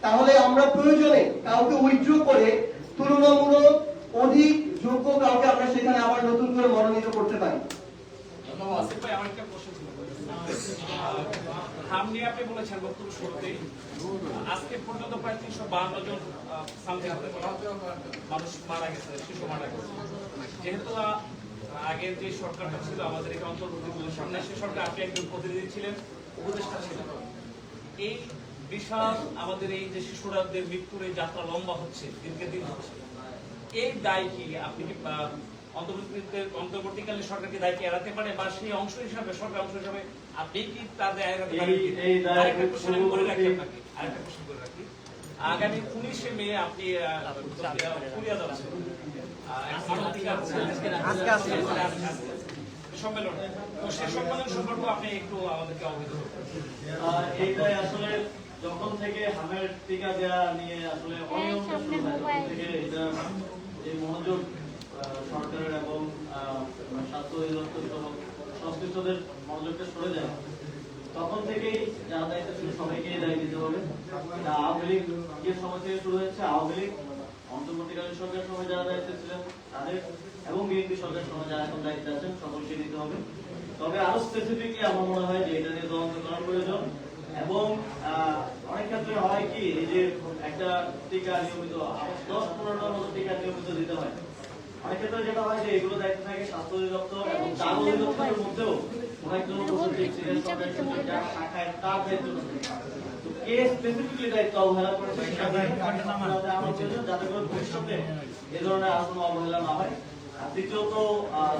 তাহলে আমরা প্রয়োজনে কাউকে উইথড্র করে তুলনামূলক অধিক যোগ্য কাউকে আমরা সেখানে আবার নতুন করে মনোনীত করতে পারি। আসিফ ভাই, আমার একটা প্রশ্ন ছিল। আপনি বলেছেন বক্তব্য শুরুতেই আজকে পর্যন্ত প্রায় 352 জন মানুষ মারা গেছে, শিশু মারা গেছে। যেহেতু আগের যে সরকারটা ছিল আমাদের এই অন্তর্বর্তী সামনে সে সরকার, আপনি একজন প্রতিনিধি ছিলেন, উপদেষ্টা ছিলেন, এই বিশাল আমাদের এই যে শিশুরাদের মৃত্যুর এই যাত্রা লম্বা হচ্ছে, দিনকে দিন হচ্ছে, এই দায় কি আপনি কি অন্তর্বর্তীকালীন সরকারকে দায় কি এড়াতে পারে, বা সেই অংশ হিসাবে সরকার অংশ হিসাবে আপনি কি তাদের এড়াতে পারেন? আরেকটা কোশ্চেন করে রাখি আপনাকে, আরেকটা কোশ্চেন করে রাখি। আগামী 19শে মে আপনি ফুরিয়া যাচ্ছেন সম্মেলন, তো সে সম্মেলন সম্পর্কে আপনি একটু আমাদেরকে অবহিত করবেন। এইটাই আসলে যখন থেকে হামের টিকা দেওয়া নিয়ে আসলে অনিয়ম শুরু হয়, তখন থেকে এটা এই মনোযোগ সরকারের এবং স্বাস্থ্য অধিদপ্তর সহ সংশ্লিষ্টদের মনোযোগটা সরে যায়, তখন থেকেই যারা দায়িত্ব ছিল সবাইকেই দায় দিতে হবে। আওয়ামী লীগের সময় থেকে শুরু হয়েছে, আওয়ামী লীগ অন্তর্বর্তীকালীন সরকারের সময় যারা দায়িত্বে ছিলেন তাদের এবং বিএনপি সরকারের সময় যারা এখন দায়িত্বে আছেন সকলকে দিতে হবে। তবে আরো স্পেসিফিকলি আমার মনে হয় যে এটা নিয়ে তদন্ত করার প্রয়োজন, এবং অনেক ক্ষেত্রে হয় কি, এই যে একটা টিকা নিয়মিত 10-15টার মতো টিকা নিয়মিত দিতে হয়, অনেক ক্ষেত্রে যেটা হয় যে এগুলো দায়িত্ব থাকে স্বাস্থ্য অধিদপ্তর এবং তার অধিদপ্তরের মধ্যেও অনেকজন উপস্থিত ছিলেন সরকারি যারা শাখায় তার দায়িত্ব থাকে, তো কে স্পেসিফিকলি দায়িত্ব অবহেলা করেছে যাতে করে ভবিষ্যতে এ ধরনের আর কোনো অবহেলা না হয়। আর দ্বিতীয়ত,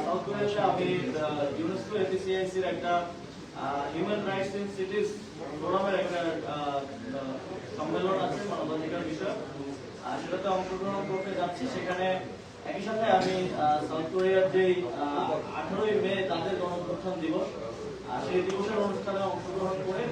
সাউথ কোরিয়াতে আমি ইউনেস্কো এপিসিআইসির একটা হিউম্যান রাইটস ইন সিটিজ ফোরামের একটা সম্মেলন আছে মানবাধিকার বিষয়, সেটাতে অংশগ্রহণ করতে যাচ্ছি। সেখানে একই সাথে আমি সাউথ কোরিয়ার যে 18ই মে তাদের গণঅভ্যুত্থান দিবস, সেই দিবসের অনুষ্ঠানে অংশগ্রহণ করে